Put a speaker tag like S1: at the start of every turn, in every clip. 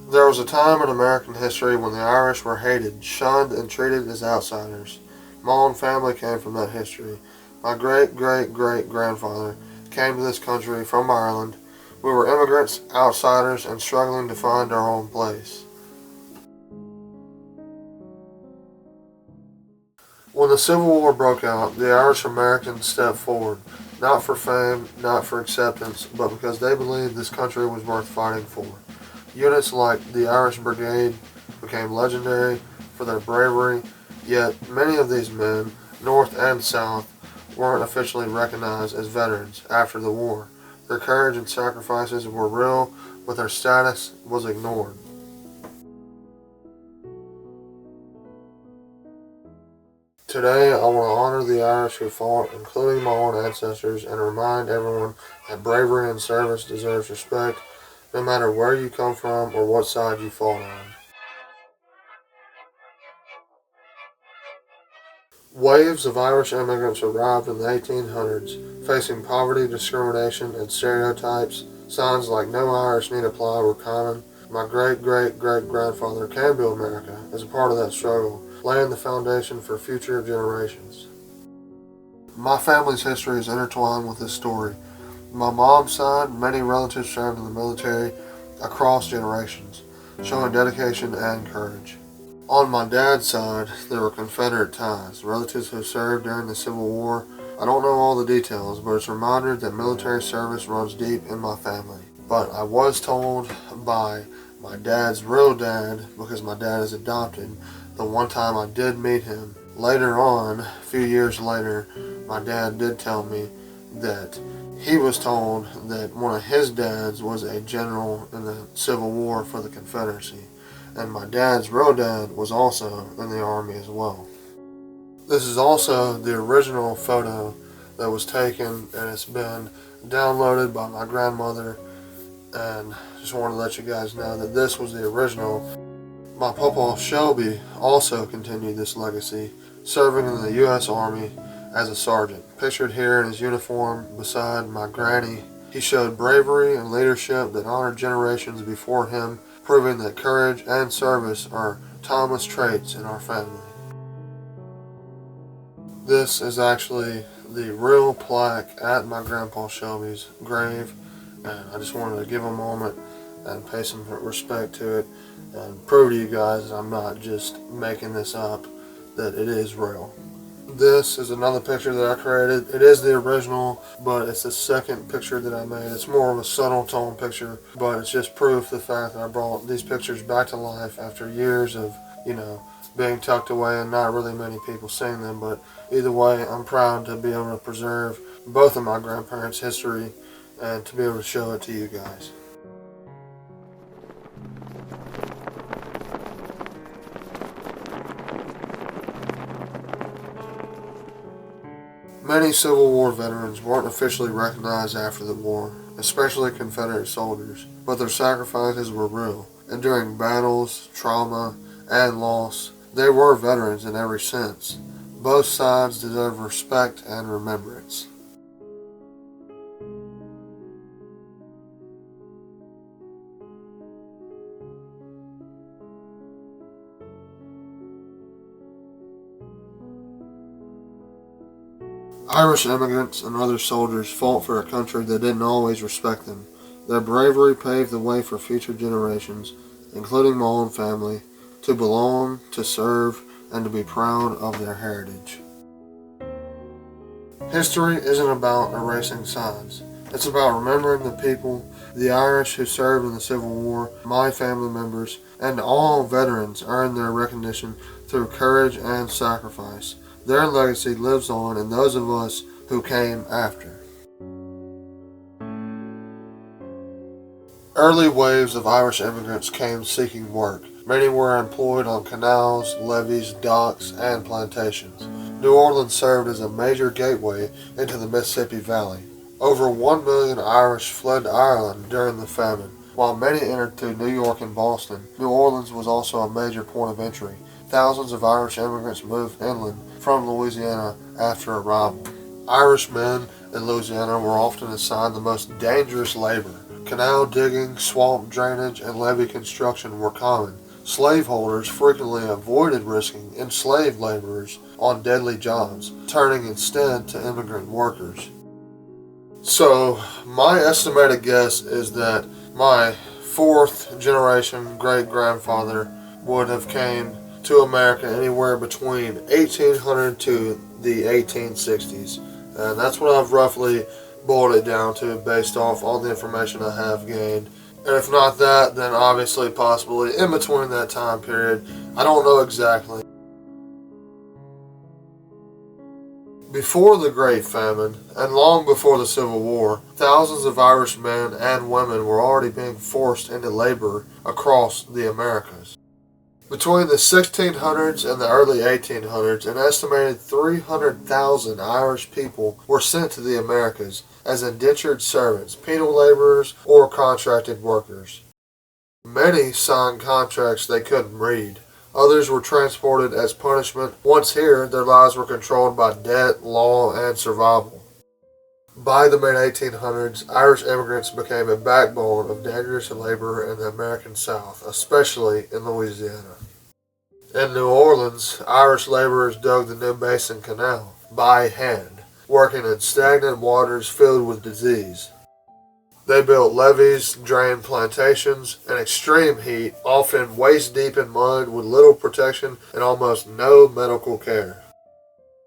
S1: There was a time in American history when the Irish were hated, shunned, and treated as outsiders. My own family came from that history. My great-great-great-grandfather came to this country from Ireland. We were immigrants, outsiders, and struggling to find our own place. When the Civil War broke out, the Irish Americans stepped forward, not for fame, not for acceptance, but because they believed this country was worth fighting for. Units like the Irish Brigade became legendary for their bravery, yet many of these men, North and South, weren't officially recognized as veterans after the war. Their courage and sacrifices were real, but their status was ignored. Today, I want to honor the Irish who fought, including my own ancestors, and remind everyone that bravery and service deserves respect, no matter where you come from or what side you fought on. Waves of Irish immigrants arrived in the 1800s, facing poverty, discrimination, and stereotypes. Signs like "No Irish Need Apply" were common. My great-great-great-grandfather came to America as a part of that struggle, laying the foundation for future generations. My family's history is intertwined with this story. My mom's side, many relatives served in the military across generations, showing dedication and courage. On my dad's side, there were Confederate ties, relatives who served during the Civil War. I don't know all the details, but it's a reminder that military service runs deep in my family. But I was told by my dad's real dad, because my dad is adopted, the one time I did meet him. Later on, a few years later, my dad did tell me that he was told that one of his dads was a general in the Civil War for the Confederacy. And my dad's real dad was also in the Army as well. This is also the original photo that was taken, and it's been downloaded by my grandmother, and just want to let you guys know that this was the original. My Papa Shelby also continued this legacy, serving in the U.S. Army as a sergeant. Pictured here in his uniform beside my granny, he showed bravery and leadership that honored generations before him, proving that courage and service are timeless traits in our family. This is actually the real plaque at my Grandpa Shelby's grave, and I just wanted to give a moment and pay some respect to it and prove to you guys that I'm not just making this up, that it is real. This is another picture that I created. It is the original, but it's the second picture that I made. It's more of a subtle tone picture, but it's just proof of the fact that I brought these pictures back to life after years of, being tucked away and not really many people seeing them. But either way, I'm proud to be able to preserve both of my grandparents' history and to be able to show it to you guys. Many Civil War veterans weren't officially recognized after the war, especially Confederate soldiers, but their sacrifices were real, and during battles, trauma, and loss, they were veterans in every sense. Both sides deserve respect and remembrance. Irish immigrants and other soldiers fought for a country that didn't always respect them. Their bravery paved the way for future generations, including my own family, to belong, to serve, and to be proud of their heritage. History isn't about erasing sides. It's about remembering the people, the Irish who served in the Civil War, my family members, and all veterans earned their recognition through courage and sacrifice. Their legacy lives on in those of us who came after. Early waves of Irish immigrants came seeking work. Many were employed on canals, levees, docks, and plantations. New Orleans served as a major gateway into the Mississippi Valley. Over 1 million Irish fled to Ireland during the famine. While many entered through New York and Boston, New Orleans was also a major point of entry. Thousands of Irish immigrants moved inland from Louisiana after arrival. Irish men in Louisiana were often assigned the most dangerous labor. Canal digging, swamp drainage, and levee construction were common. Slaveholders frequently avoided risking enslaved laborers on deadly jobs, turning instead to immigrant workers. So, my estimated guess is that my fourth generation great-grandfather would have came to America anywhere between 1800 to the 1860s. And that's what I've roughly boiled it down to based off all the information I have gained. And if not that, then obviously possibly in between that time period. I don't know exactly. Before the Great Famine, and long before the Civil War, thousands of Irish men and women were already being forced into labor across the Americas. Between the 1600s and the early 1800s, an estimated 300,000 Irish people were sent to the Americas as indentured servants, penal laborers, or contracted workers. Many signed contracts they couldn't read. Others were transported as punishment. Once here, their lives were controlled by debt, law, and survival. By the mid-1800s, Irish immigrants became a backbone of dangerous labor in the American South, especially in Louisiana. In New Orleans, Irish laborers dug the New Basin Canal by hand, working in stagnant waters filled with disease. They built levees, drained plantations, in extreme heat, often waist-deep in mud with little protection and almost no medical care.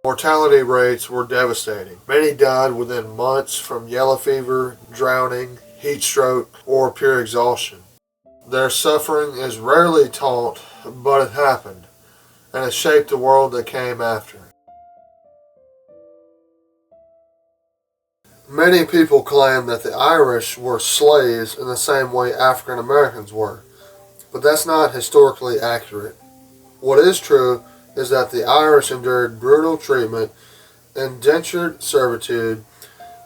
S1: Mortality rates were devastating. Many died within months from yellow fever, drowning, heat stroke, or pure exhaustion. Their suffering is rarely taught, but it happened, and it shaped the world that came after. Many people claim that the Irish were slaves in the same way African Americans were, but that's not historically accurate. What is true is that the Irish endured brutal treatment, indentured servitude,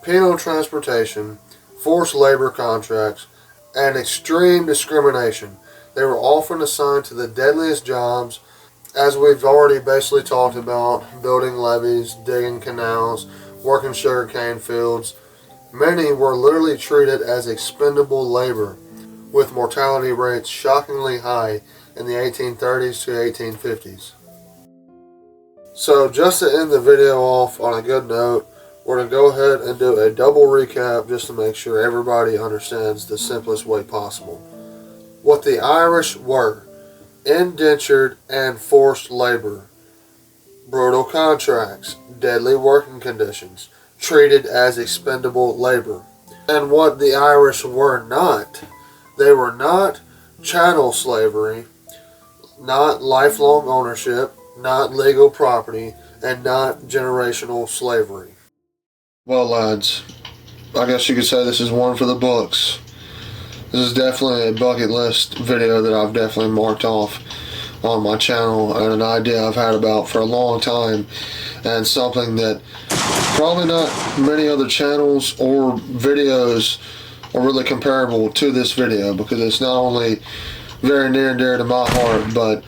S1: penal transportation, forced labor contracts, and extreme discrimination. They were often assigned to the deadliest jobs, as we've already basically talked about, building levees, digging canals, working sugarcane fields. Many were literally treated as expendable labor, with mortality rates shockingly high in the 1830s to 1850s. So just to end the video off on a good note, we're going to go ahead and do a double recap just to make sure everybody understands the simplest way possible. What the Irish were: indentured and forced labor, brutal contracts, deadly working conditions, treated as expendable labor. And what the Irish were not: they were not chattel slavery, not lifelong ownership, not legal property, and not generational slavery. Well, lads, I guess you could say this is one for the books. This is definitely a bucket list video that I've definitely marked off on my channel, and an idea I've had about for a long time, and something that probably not many other channels or videos are really comparable to this video, because it's not only very near and dear to my heart, but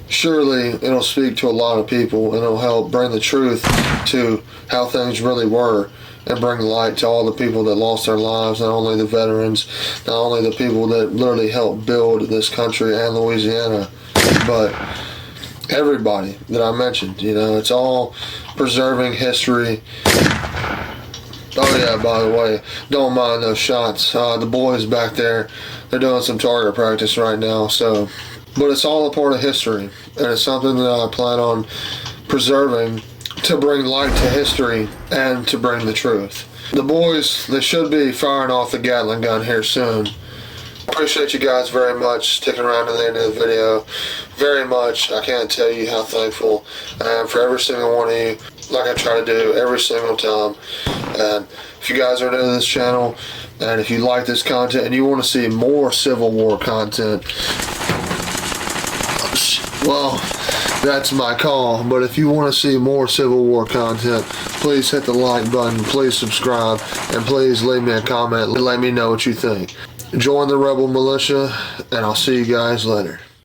S1: surely it'll speak to a lot of people, and it'll help bring the truth to how things really were, and bring light to all the people that lost their lives, not only the veterans, not only the people that literally helped build this country and Louisiana, but everybody that I mentioned. You know, it's all preserving history. Oh yeah, by the way, don't mind those shots. The boys back there, they're doing some target practice right now, so, but it's all a part of history, and it's something that I plan on preserving to bring light to history and to bring the truth. The boys, they should be firing off the Gatling gun here soon. Appreciate you guys very much sticking around to the end of the video. Very much. I can't tell you how thankful I am for every single one of you, like I try to do every single time. And if you guys are new to this channel, and if you like this content and you want to see more Civil War content, well, that's my call. But if you want to see more Civil War content, please hit the like button, please subscribe, and please leave me a comment and let me know what you think. Join the Rebel Militia, and I'll see you guys later.